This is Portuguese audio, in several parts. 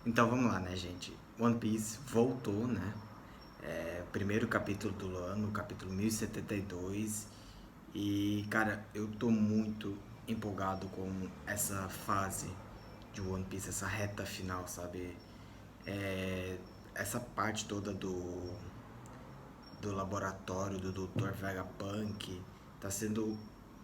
Então vamos lá, né, gente? One Piece voltou, né? Primeiro capítulo do ano, capítulo 1072. E, cara, eu tô muito empolgado com essa fase de One Piece, essa reta final, sabe? É, essa parte toda do laboratório do Dr. Vegapunk tá sendo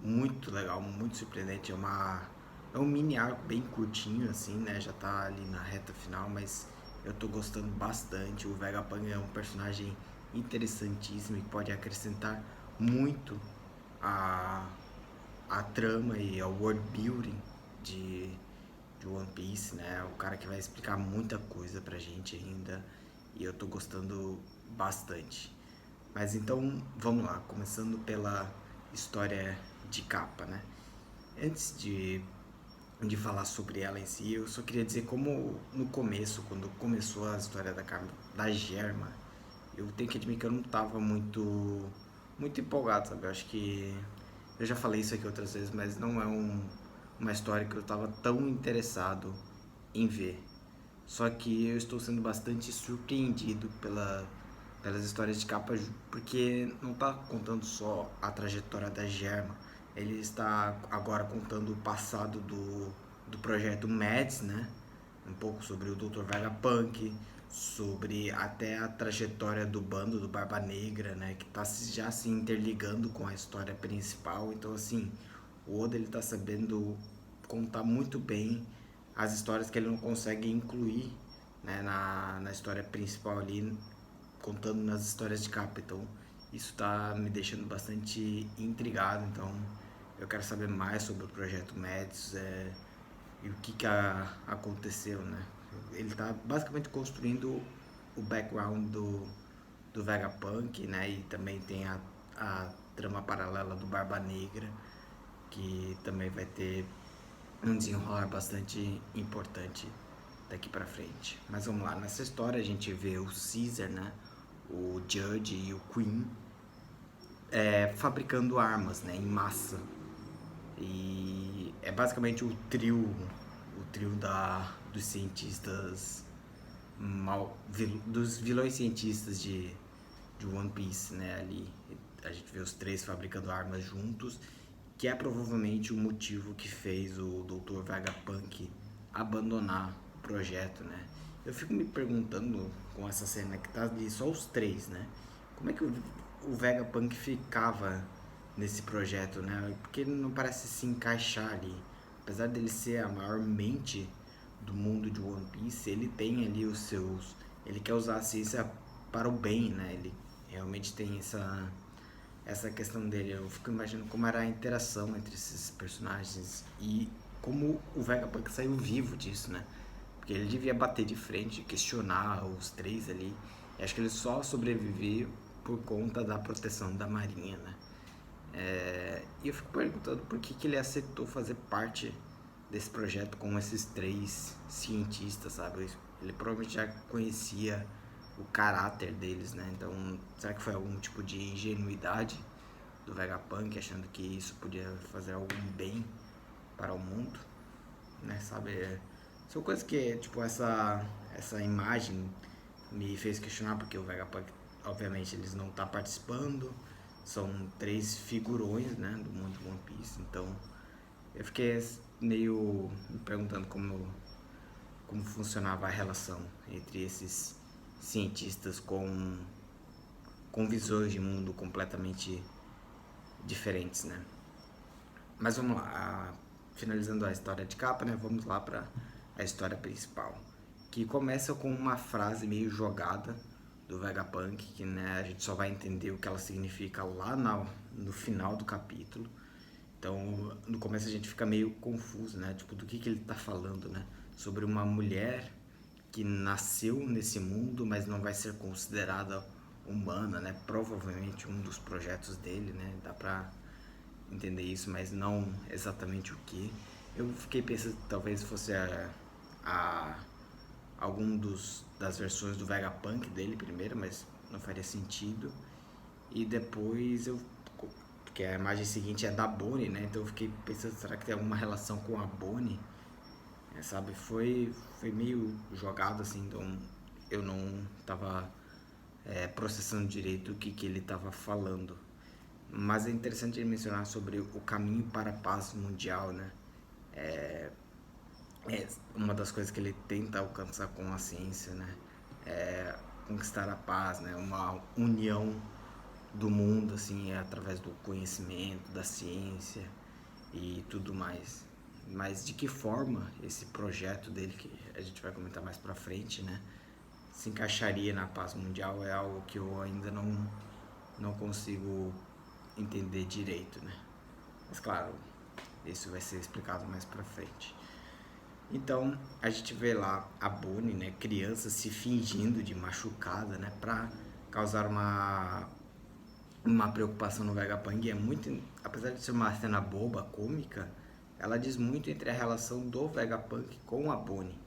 muito legal, muito surpreendente. É um mini arco bem curtinho, assim, né? Já tá ali na reta final, mas eu tô gostando bastante. O Vegapunk é um personagem interessantíssimo e pode acrescentar muito a, a trama e ao world building de, de One Piece, né? O cara que vai explicar muita coisa pra gente ainda e eu tô gostando bastante. Mas então vamos lá, começando pela história de capa, né? Antes de falar sobre ela em si, eu só queria dizer como no começo, quando começou a história da Germa, eu tenho que admitir que eu não estava muito empolgado, sabe? Eu acho que eu já falei isso aqui outras vezes, mas não é uma história que eu estava tão interessado em ver. Só que eu estou sendo bastante surpreendido pelas histórias de capa, porque não está contando só a trajetória da Germa, ele está agora contando o passado do projeto Mads, né? Um pouco sobre o Dr. Vegapunk, sobre até a trajetória do bando do Barba Negra, né? Que está já se interligando com a história principal. Então, assim, o Oda ele está sabendo contar muito bem as histórias que ele não consegue incluir, né, na história principal ali, contando nas histórias de capa. Então, isso está me deixando bastante intrigado. Então, eu quero saber mais sobre o projeto Mads, e o que aconteceu, né? Ele está basicamente construindo o background do Vegapunk, né? E também tem a trama paralela do Barba Negra, que também vai ter um desenrolar bastante importante daqui pra frente. Mas vamos lá, nessa história a gente vê o Caesar, né? O Judge e o Queen fabricando armas, né? Em massa. E é basicamente o trio dos cientistas dos vilões cientistas de One Piece, né? Ali a gente vê os três fabricando armas juntos, que é provavelmente o motivo que fez o Dr. Vegapunk abandonar o projeto, né? Eu fico me perguntando com essa cena que tá ali só os três, né? Como é que o Vegapunk ficava nesse projeto, né? Porque ele não parece se encaixar ali. Apesar dele ser a maior mente do mundo de One Piece, ele tem ali os seus. Ele quer usar a ciência para o bem, né? Ele realmente tem essa questão dele. Eu fico imaginando como era a interação entre esses personagens e como o Vegapunk saiu vivo disso, né? Porque ele devia bater de frente, questionar os três ali. E acho que ele só sobreviveu por conta da proteção da marinha, né? E eu fico perguntando por que ele aceitou fazer parte desse projeto com esses três cientistas, sabe? Ele provavelmente já conhecia o caráter deles, né? Então, será que foi algum tipo de ingenuidade do Vegapunk, achando que isso podia fazer algum bem para o mundo, né? Sabe? São coisas que, tipo, essa imagem me fez questionar, porque o Vegapunk, obviamente, eles não tá participando, são três figurões, né, do mundo de One Piece, então eu fiquei meio me perguntando como funcionava a relação entre esses cientistas com visões de mundo completamente diferentes, né? Mas vamos lá, finalizando a história de capa, né? Vamos lá para a história principal, que começa com uma frase meio jogada do Vegapunk, que né, a gente só vai entender o que ela significa lá no final do capítulo. Então, no começo a gente fica meio confuso, né? Tipo, do que ele tá falando, né? Sobre uma mulher que nasceu nesse mundo, mas não vai ser considerada humana, né? Provavelmente um dos projetos dele, né? Dá pra entender isso, mas não exatamente o que. Eu fiquei pensando que talvez fosse a algum das versões do Vegapunk dele primeiro, mas não faria sentido. E depois porque a imagem seguinte é da Bonnie, né? Então eu fiquei pensando, será que tem alguma relação com a Bonnie? sabe? Foi meio jogado assim, então eu não tava processando direito o que ele tava falando. Mas é interessante ele mencionar sobre o caminho para a paz mundial, né? É uma das coisas que ele tenta alcançar com a ciência, né? É conquistar a paz, né? Uma união do mundo, assim, através do conhecimento, da ciência e tudo mais. Mas de que forma esse projeto dele, que a gente vai comentar mais pra frente, né? Se encaixaria na paz mundial é algo que eu ainda não consigo entender direito, né? Mas claro, isso vai ser explicado mais pra frente. Então a gente vê lá a Bonnie, né, criança se fingindo de machucada, né, para causar uma preocupação no Vegapunk. E é muito, apesar de ser uma cena boba, cômica, ela diz muito entre a relação do Vegapunk com a Bonnie,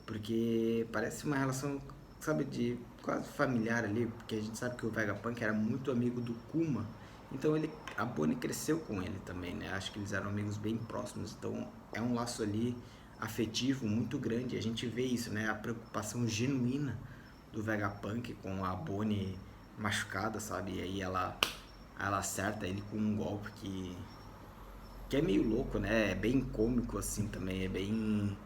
porque parece uma relação, sabe, de quase familiar ali, porque a gente sabe que o Vegapunk era muito amigo do Kuma, então a Bonnie cresceu com ele também, né? Acho que eles eram amigos bem próximos, então é um laço ali afetivo muito grande. A gente vê isso, né? A preocupação genuína do Vegapunk com a Bonnie machucada, sabe? E aí ela acerta ele com um golpe que é meio louco, né? É bem cômico assim também, é bem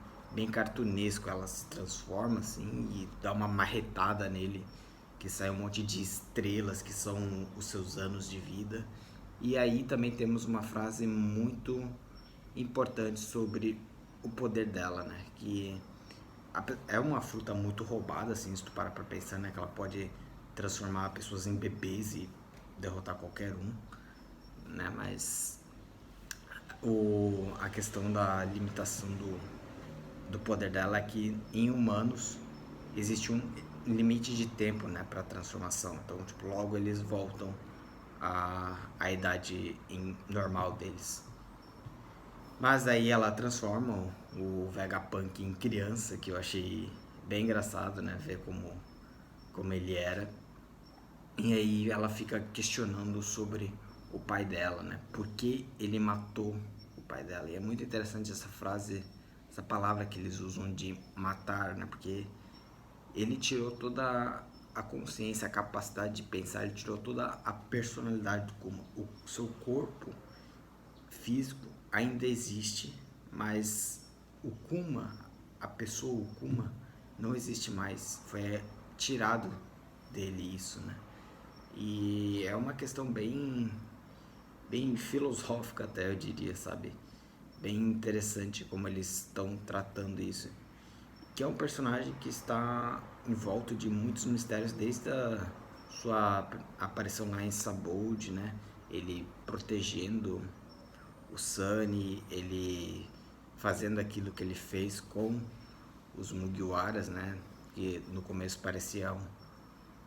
cartunesco. Ela se transforma assim e dá uma marretada nele, que sai um monte de estrelas que são os seus anos de vida. E aí também temos uma frase muito importante sobre o poder dela, né? Que é uma fruta muito roubada, assim, se tu parar pra pensar, né? Que ela pode transformar pessoas em bebês e derrotar qualquer um, né? Mas a questão da limitação do poder dela é que em humanos existe um limite de tempo, né, para transformação. Então, tipo, logo eles voltam à idade normal deles. Mas aí ela transforma o Vegapunk em criança, que eu achei bem engraçado, né, ver como ele era. E aí ela fica questionando sobre o pai dela, né? Por que ele matou o pai dela? E é muito interessante essa frase, essa palavra que eles usam de matar, né? Porque ele tirou toda a consciência, a capacidade de pensar, ele tirou toda a personalidade do Kuma. O seu corpo físico ainda existe, mas o Kuma, a pessoa, o Kuma, não existe mais. Foi tirado dele isso, né? E é uma questão bem filosófica até, eu diria, sabe? Bem interessante como eles estão tratando isso. Que é um personagem que está envolto de muitos mistérios desde a sua aparição lá em Sabold, né? Ele protegendo o Sunny, ele fazendo aquilo que ele fez com os Mugiwaras, né? Que no começo pareciam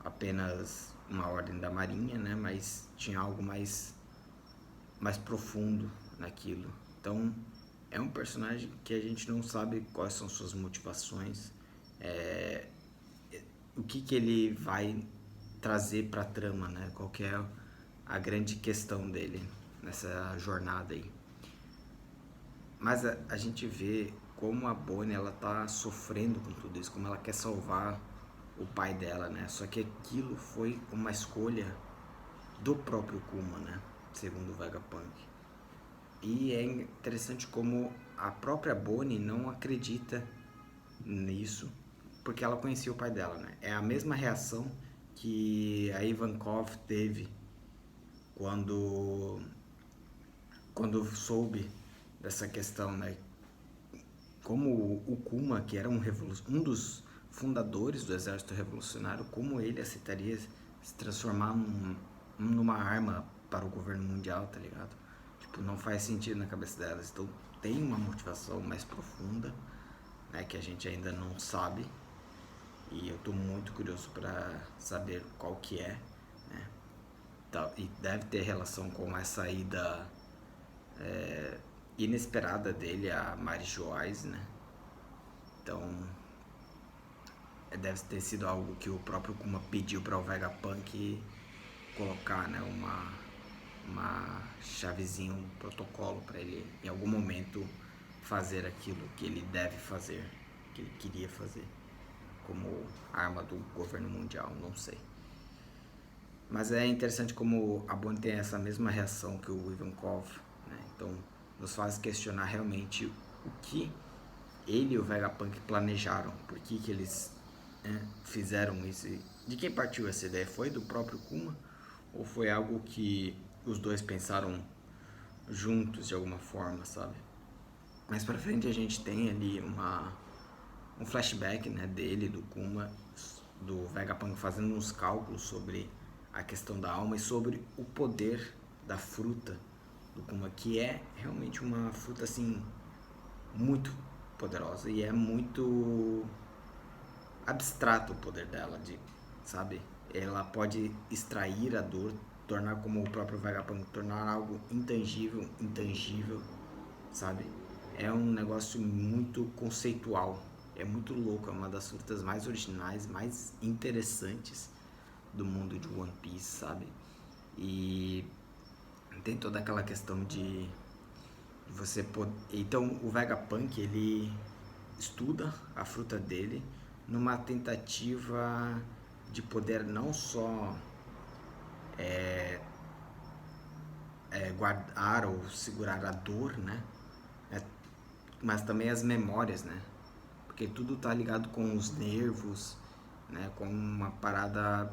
apenas uma ordem da marinha, né? Mas tinha algo mais profundo naquilo. Então é um personagem que a gente não sabe quais são suas motivações, é, o que ele vai trazer para a trama, né? Qual que é a grande questão dele nessa jornada aí. Mas a gente vê como a Bonnie ela tá sofrendo com tudo isso, como ela quer salvar o pai dela, né? Só que aquilo foi uma escolha do próprio Kuma, né? Segundo o Vegapunk. E é interessante como a própria Bonnie não acredita nisso, porque ela conhecia o pai dela, né? É a mesma reação que a Ivankov teve quando soube dessa questão, né? Como o Kuma, que era um dos fundadores do exército revolucionário, como ele aceitaria se transformar numa arma para o governo mundial, tá ligado? Tipo, não faz sentido na cabeça delas. Então tem uma motivação mais profunda, né, que a gente ainda não sabe. E eu tô muito curioso para saber qual que é, né? E deve ter relação com essa ida inesperada dele a Mary Joyce, né? Então deve ter sido algo que o próprio Kuma pediu para o Vegapunk colocar, né, uma chavezinha, um protocolo para ele em algum momento fazer aquilo que ele deve fazer, que ele queria fazer, como arma do governo mundial, não sei. Mas é interessante como a Bonnie tem essa mesma reação que o Ivankov, né? Então nos faz questionar realmente o que ele e o Vegapunk planejaram, por que eles fizeram isso. De quem partiu essa ideia? Foi do próprio Kuma? Ou foi algo que os dois pensaram juntos de alguma forma, sabe? Mais pra frente a gente tem ali um flashback, né, dele, do Kuma, do Vegapunk fazendo uns cálculos sobre a questão da alma e sobre o poder da fruta do Kuma, que é realmente uma fruta assim muito poderosa e é muito abstrato o poder dela, sabe? Ela pode extrair a dor, tornar, como o próprio Vegapunk, tornar algo intangível, sabe? É um negócio muito conceitual, é muito louco, é uma das frutas mais originais, mais interessantes do mundo de One Piece, sabe? E tem toda aquela questão de você poder... Então o Vegapunk, ele estuda a fruta dele numa tentativa de poder não só guardar ou segurar a dor, né? Mas também as memórias, né? Porque tudo tá ligado com os nervos, né? Com uma parada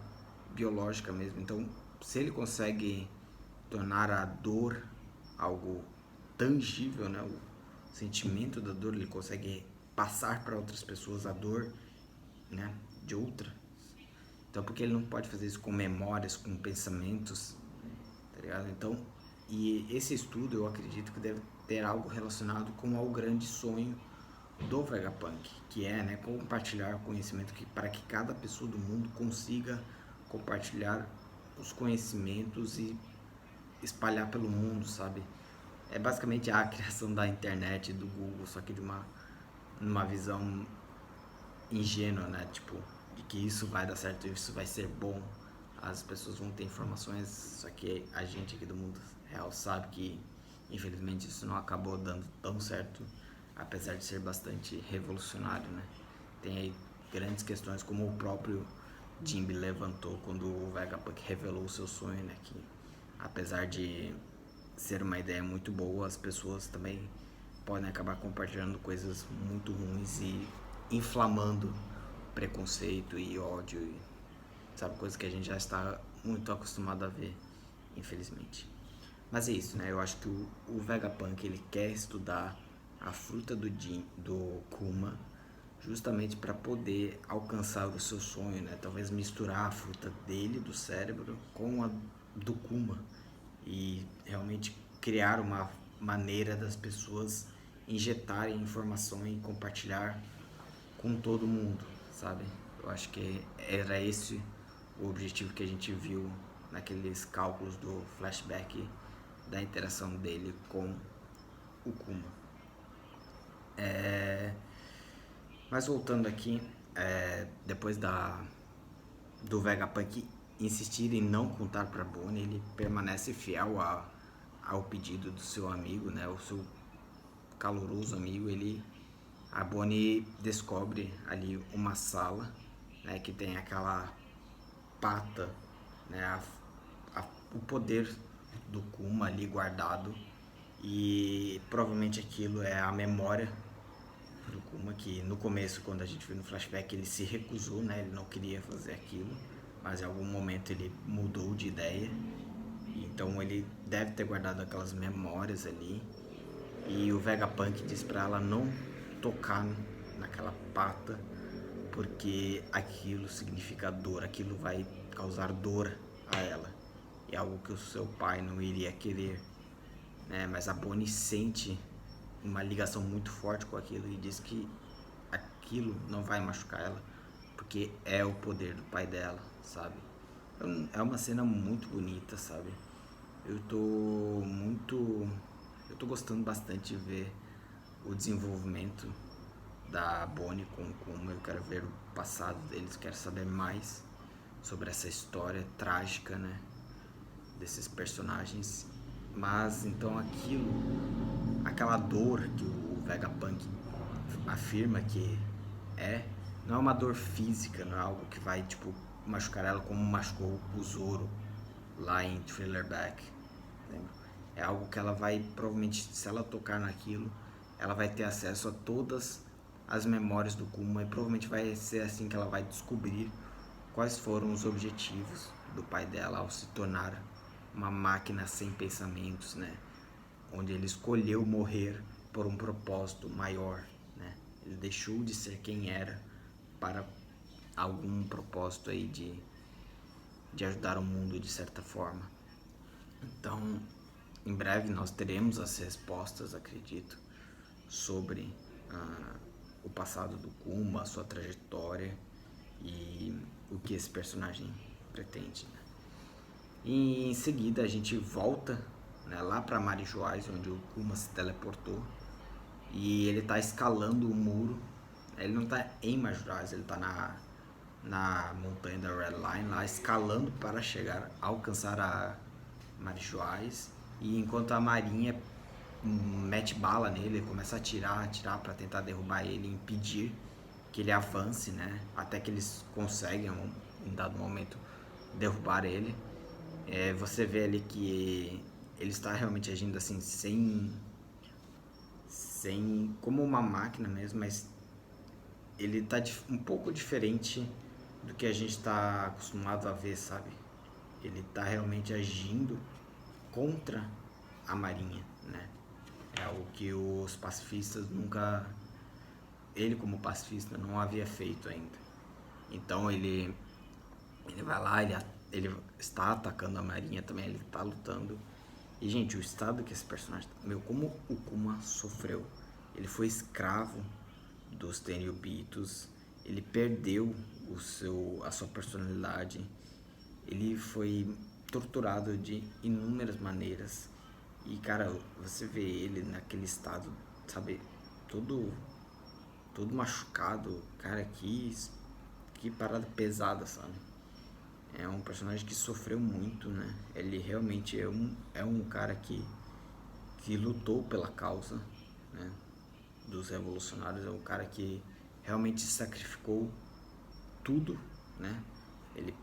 biológica mesmo. Então, se ele consegue tornar a dor algo tangível, né? O sentimento da dor, ele consegue passar para outras pessoas a dor, né? De outra. Então, porque ele não pode fazer isso com memórias, com pensamentos, tá ligado? Então, e esse estudo eu acredito que deve ter algo relacionado com o grande sonho do Vegapunk, que é, né, compartilhar o conhecimento, para que cada pessoa do mundo consiga compartilhar os conhecimentos e espalhar pelo mundo, sabe? É basicamente a criação da internet, do Google, só que de uma visão ingênua, né? Tipo, de que isso vai dar certo, isso vai ser bom, as pessoas vão ter informações, só que a gente aqui do mundo real sabe que infelizmente isso não acabou dando tão certo, apesar de ser bastante revolucionário, né? Tem aí grandes questões como o próprio Jimby levantou quando o Vegapunk revelou o seu sonho, né? Que apesar de ser uma ideia muito boa, as pessoas também podem acabar compartilhando coisas muito ruins e inflamando preconceito e ódio, e, sabe, coisa que a gente já está muito acostumado a ver, infelizmente. Mas é isso, né? Eu acho que o Vegapunk, ele quer estudar a fruta do Kuma justamente para poder alcançar o seu sonho, né? Talvez misturar a fruta dele, do cérebro, com a do Kuma e realmente criar uma maneira das pessoas injetarem informação e compartilhar com todo mundo, sabe? Eu acho que era esse o objetivo que a gente viu naqueles cálculos do flashback da interação dele com o Kuma. Mas voltando aqui, depois do Vegapunk insistir em não contar para Bonnie, ele permanece fiel ao pedido do seu amigo, né? O seu caloroso amigo. A Bonnie descobre ali uma sala, né? Que tem aquela pata, né? O poder do Kuma ali guardado, e provavelmente aquilo é a memória do Kuma, que no começo, quando a gente viu no flashback, ele se recusou, né? Ele não queria fazer aquilo, mas em algum momento ele mudou de ideia. Então ele deve ter guardado aquelas memórias ali. E o Vegapunk diz pra ela não tocar naquela pata, porque aquilo significa dor, aquilo vai causar dor a ela. E é algo que o seu pai não iria querer, né? Mas a Bonnie sente uma ligação muito forte com aquilo e diz que aquilo não vai machucar ela, porque é o poder do pai dela, sabe? É uma cena muito bonita, sabe? Eu tô gostando bastante de ver o desenvolvimento da Bonnie com o Kuma. Eu quero ver o passado deles, quero saber mais sobre essa história trágica, né? Desses personagens. Mas então aquela dor que o Vegapunk afirma que não é uma dor física, não é algo que vai, tipo, machucar ela como machucou o Zoro lá em Thriller Back, lembra? É algo que ela vai, provavelmente, se ela tocar naquilo, ela vai ter acesso a todas as memórias do Kuma, e provavelmente vai ser assim que ela vai descobrir quais foram os objetivos do pai dela ao se tornar uma máquina sem pensamentos, né? Onde ele escolheu morrer por um propósito maior, né? Ele deixou de ser quem era para algum propósito aí de ajudar o mundo de certa forma. Então, em breve nós teremos as respostas, acredito, sobre o passado do Kuma, a sua trajetória e o que esse personagem pretende, né? E em seguida a gente volta, né, lá para Marijoás, onde o Kuma se teleportou, e ele tá escalando o muro. Ele não tá em Marijoás, ele tá na montanha da Red Line, lá escalando para chegar a alcançar a Marijoás. E enquanto a marinha mete bala nele, começa a atirar para tentar derrubar ele, impedir que ele avance, né? Até que eles conseguem, em dado momento, derrubar ele. Você vê ali que ele está realmente agindo assim, sem como uma máquina mesmo, mas ele tá um pouco diferente do que a gente está acostumado a ver, sabe? Ele tá realmente agindo contra a marinha, né? É o que os pacifistas nunca... Ele, como pacifista, não havia feito ainda. Então ele vai lá, ele está atacando a marinha também, ele está lutando. E, gente, o estado que esse personagem... como o Kuma sofreu. Ele foi escravo dos Tenryubitos, ele perdeu a sua personalidade, ele foi torturado de inúmeras maneiras. E, cara, você vê ele naquele estado, sabe, todo machucado, cara, que parada pesada, sabe? É um personagem que sofreu muito, né? Ele realmente é um cara que lutou pela causa, né, dos revolucionários. É um cara que realmente sacrificou tudo, né? Ele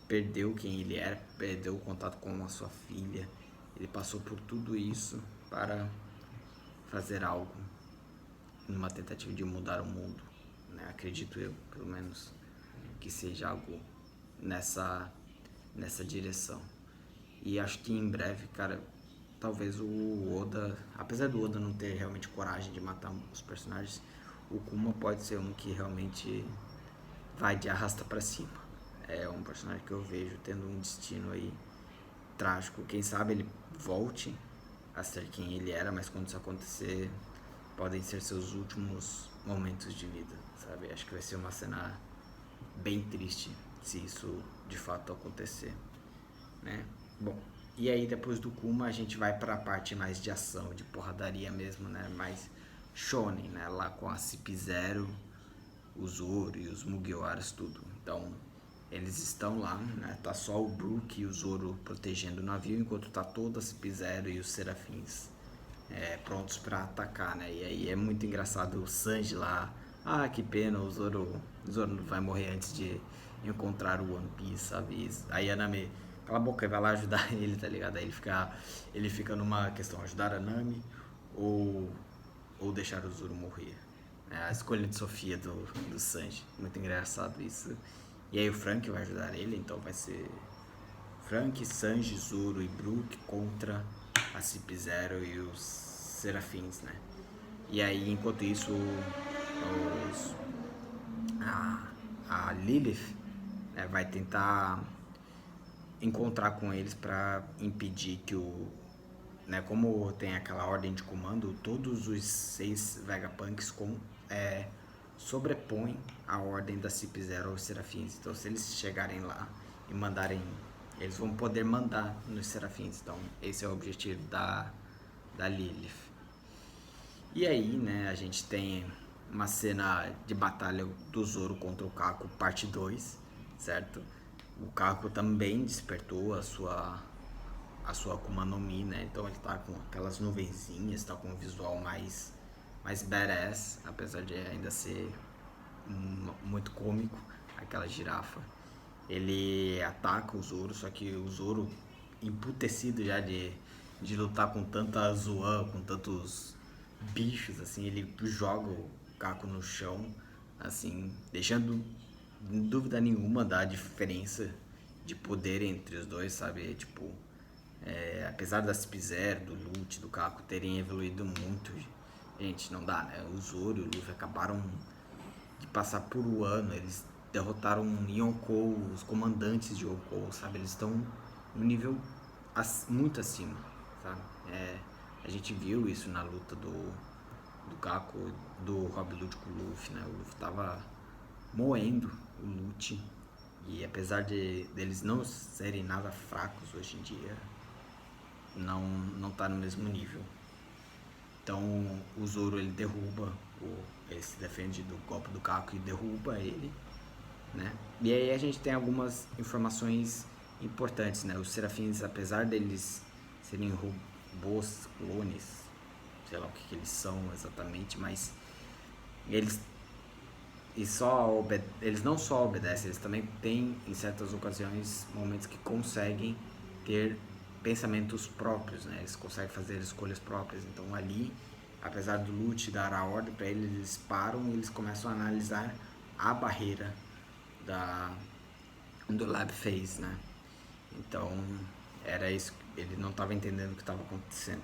perdeu quem ele era, perdeu o contato com a sua filha. Ele passou por tudo isso para fazer algo numa tentativa de mudar o mundo, né? Acredito eu, pelo menos, que seja algo nessa direção. E acho que em breve, cara, talvez o Oda, apesar do Oda não ter realmente coragem de matar os personagens, o Kuma pode ser um que realmente vai de arrasta pra cima. É um personagem que eu vejo tendo um destino aí trágico. Quem sabe ele volte a ser quem ele era, mas quando isso acontecer, podem ser seus últimos momentos de vida, sabe? Acho que vai ser uma cena bem triste se isso de fato acontecer, né? Bom, e aí depois do Kuma a gente vai pra parte mais de ação, de porradaria mesmo, né? Mais shonen, né? Lá com a CP0, o Zoro e os Mugiwaras, tudo. Então, eles estão lá, né? Tá só o Brook e o Zoro protegendo o navio, enquanto tá toda a CP0 e os Serafins prontos pra atacar, né? E aí é muito engraçado o Sanji lá. Ah, que pena, o Zoro vai morrer antes de encontrar o One Piece, sabe? Aí a Nami, cala a boca, e vai lá ajudar ele, tá ligado? Aí ele fica numa questão, ajudar a Nami ou deixar o Zoro morrer. A escolha de Sofia do Sanji, muito engraçado isso. E aí o Frank vai ajudar ele, então vai ser Frank, Sanji, Zoro e Brook contra a CP0 e os Serafins, né? E aí, enquanto isso, a Lilith, né, vai tentar encontrar com eles para impedir que né, como tem aquela ordem de comando, todos os 6 Vegapunks sobrepõem a ordem da CP0 aos Serafins. Então, se eles chegarem lá e mandarem, eles vão poder mandar nos Serafins. Então, esse é o objetivo da Lilith. E aí, né, a gente tem uma cena de batalha do Zoro contra o Kako, parte 2, certo? O Kako também despertou a sua Akuma no Mi, né? Então ele tá com aquelas nuvenzinhas, tá com um visual mais mais badass, apesar de ainda ser muito cômico, aquela girafa. Ele ataca o Zoro, só que o Zoro, emputecido já de lutar com tanta zoan, com tantos bichos, assim, ele joga o Kako no chão, assim, deixando dúvida nenhuma da diferença de poder entre os dois, sabe? Tipo, apesar da Cip-Zero, do Lute, do Kako terem evoluído muito, gente, não dá, né? O Zoro e o Luffy acabaram de passar por Wano, eles derrotaram Yonkou, os comandantes de Yonkou, sabe? Eles estão no nível muito acima, sabe? A gente viu isso na luta do Kako, do Rob Lute com o Luffy, né? O Luffy tava moendo o Lute, e apesar deles não serem nada fracos hoje em dia, não tá no mesmo nível. Então o Zoro ele derruba, ele se defende do golpe do Kako e derruba ele, né? E aí a gente tem algumas informações importantes, né? Os Serafins, apesar deles serem robôs, clones, sei lá o que eles são exatamente, mas eles não só obedecem, eles também têm, em certas ocasiões, momentos que conseguem ter pensamentos próprios, né? Eles conseguem fazer escolhas próprias. Então ali, apesar do Lute dar a ordem para eles, eles param e eles começam a analisar a barreira do Lab Phase, né? Então era isso, ele não estava entendendo o que estava acontecendo.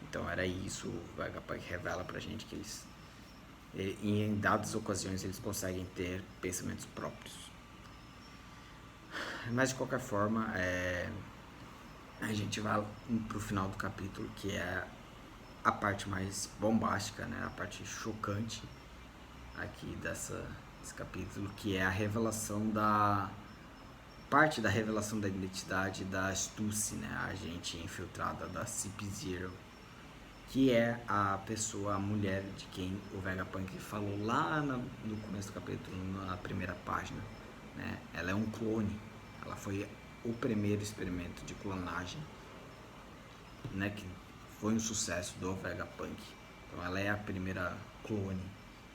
Então era isso, o Vegapunk revela pra gente que eles, em dadas ocasiões, eles conseguem ter pensamentos próprios. Mas de qualquer forma, a gente vai pro final do capítulo, que é a parte mais bombástica, né? A parte chocante aqui desse capítulo, que é a revelação parte da revelação da identidade da Stussy, né? A agente infiltrada da Cip-Zero, que é a pessoa, a mulher de quem o Vegapunk falou lá no começo do capítulo, na primeira página, né? Ela é um clone, ela foi o primeiro experimento de clonagem, né, que foi um sucesso do Vegapunk. Então ela é a primeira clone,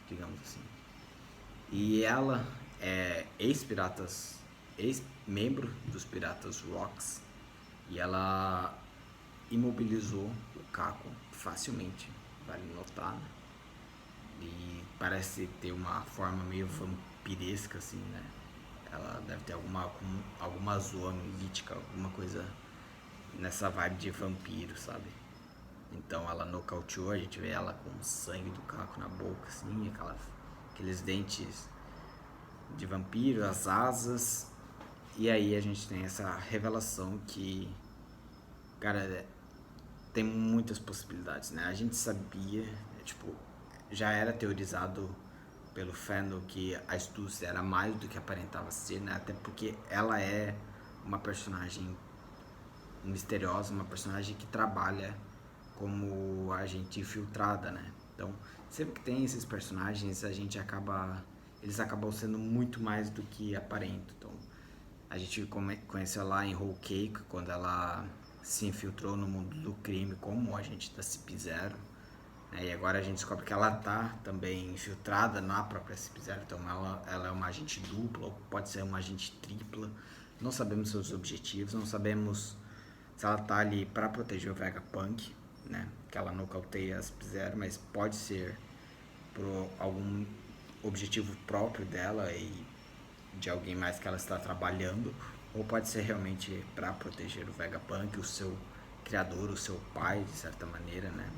digamos assim. E ela é ex-membro dos Piratas Rocks, e ela imobilizou o Kako facilmente, vale notar, né? E parece ter uma forma meio vampiresca, assim, né? Ela deve ter alguma zoa mítica, alguma coisa nessa vibe de vampiro, sabe? Então ela nocauteou, a gente vê ela com o sangue do Kako na boca, assim, aqueles dentes de vampiro, as asas. E aí a gente tem essa revelação que, cara, tem muitas possibilidades, né? A gente sabia, tipo, já era teorizado pelo fandom que a Stussy era mais do que aparentava ser, né? Até porque ela é uma personagem misteriosa, uma personagem que trabalha como agente infiltrada, né? Então, sempre que tem esses personagens, eles acabam sendo muito mais do que aparento. Então, a gente conheceu lá em Whole Cake, quando ela se infiltrou no mundo do crime como agente da Cip-Zero, né? E agora a gente descobre que ela tá também infiltrada na própria Cip-Zero, então ela é uma agente dupla, ou pode ser uma agente tripla. Não sabemos seus objetivos, não sabemos se ela tá ali para proteger o Vegapunk, né? Que ela nocauteia a Cip-Zero, mas pode ser por algum objetivo próprio dela e de alguém mais que ela está trabalhando, ou pode ser realmente para proteger o Vegapunk, o seu criador, o seu pai, de certa maneira, né?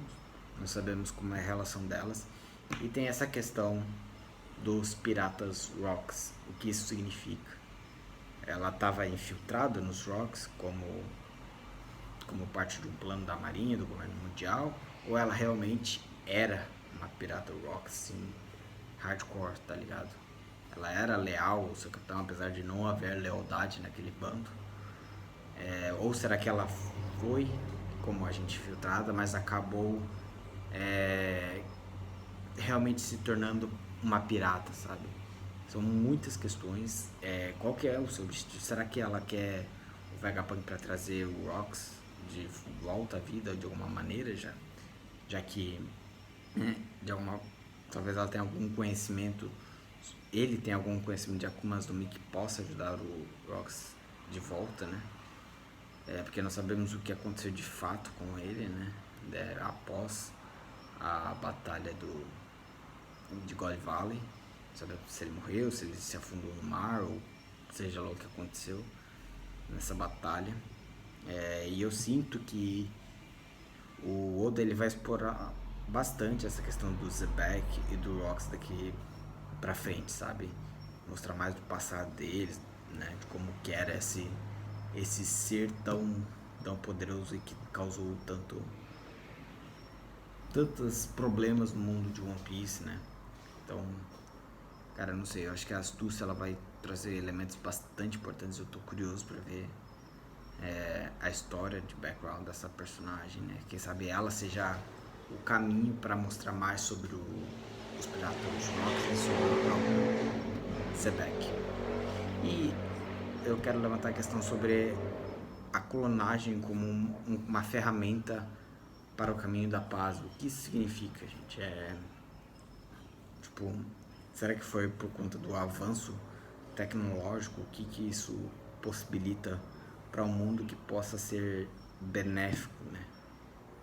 Não sabemos como é a relação delas. E tem essa questão dos Piratas Rocks, o que isso significa. Ela estava infiltrada nos Rocks como parte de um plano da Marinha, do governo mundial, ou ela realmente era uma Pirata Rocks, assim, hardcore, tá ligado? Ela era leal ao seu capitão, apesar de não haver lealdade naquele bando. Ou será que ela foi como agente filtrada, mas acabou realmente se tornando uma pirata, sabe? São muitas questões. Qual que é o seu objetivo? Será que ela quer o Vegapunk para trazer o Rocks de volta à vida de alguma maneira, já que né, de alguma, talvez ela tenha algum conhecimento, ele tem algum conhecimento de Akumas no Mi que possa ajudar o Rox de volta, né? Porque nós sabemos o que aconteceu de fato com ele, né? Após a batalha de God Valley, sabe se ele morreu, se ele se afundou no mar, ou seja lá o que aconteceu nessa batalha. E eu sinto que o Oda ele vai explorar bastante essa questão do Zebek e do Rox daqui pra frente, sabe? Mostrar mais do passado deles, né? De como que era esse ser tão poderoso e que causou tantos problemas no mundo de One Piece, né? Então, cara, não sei, eu acho que a astúcia ela vai trazer elementos bastante importantes. Eu tô curioso pra ver a história de background dessa personagem, né? Quem sabe ela seja o caminho para mostrar mais sobre os piratas dos Rocks e sobre o próprio Zebek. E eu quero levantar a questão sobre a clonagem como uma ferramenta para o caminho da paz. O que isso significa, gente? Tipo, será que foi por conta do avanço tecnológico? O que isso possibilita para um mundo que possa ser benéfico, né?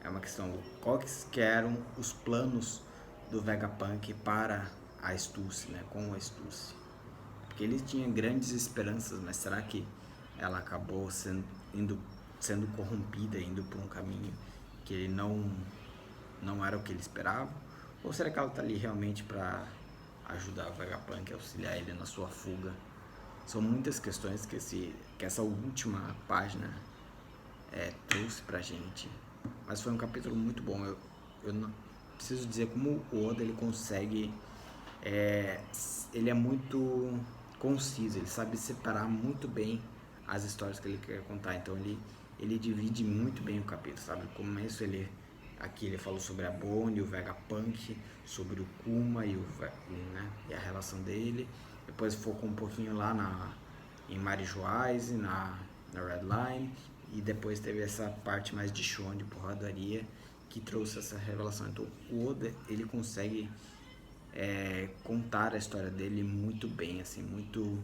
É uma questão, quais que eram os planos do Vegapunk para a Stussy, né? Com a Stussy. Porque ele tinha grandes esperanças, mas será que ela acabou sendo corrompida, indo por um caminho que ele não era o que ele esperava? Ou será que ela está ali realmente para ajudar o Vegapunk, auxiliar ele na sua fuga? São muitas questões que essa última página trouxe pra gente. Mas foi um capítulo muito bom. Eu não preciso dizer como o Oda ele consegue. Ele é muito conciso, ele sabe separar muito bem as histórias que ele quer contar. Então ele divide muito bem o capítulo, sabe? No começo aqui ele falou sobre a Bonnie, o Vegapunk, sobre o Kuma né, e a relação dele. Depois focou um pouquinho lá em Marijoice, na Red Line. E depois teve essa parte mais de show, de porradaria, que trouxe essa revelação. Então o Oda ele consegue contar a história dele muito bem, assim, muito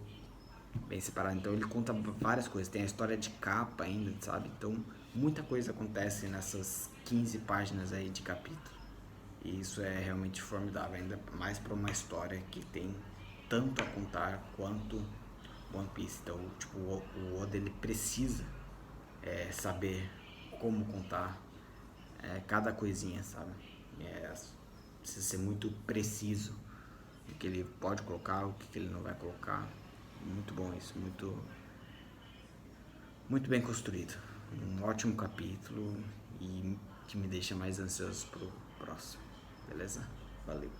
bem separado. Então ele conta várias coisas. Tem a história de capa ainda, sabe? Então muita coisa acontece nessas 15 páginas aí de capítulo. E isso é realmente formidável, ainda mais para uma história que tem tanto a contar quanto One Piece. Então, tipo, o Oda ele precisa saber como contar cada coisinha, sabe? Precisa ser muito preciso o que ele pode colocar, o que ele não vai colocar. Muito bom isso, muito bem construído. Um ótimo capítulo e que me deixa mais ansioso pro próximo. Beleza? Valeu.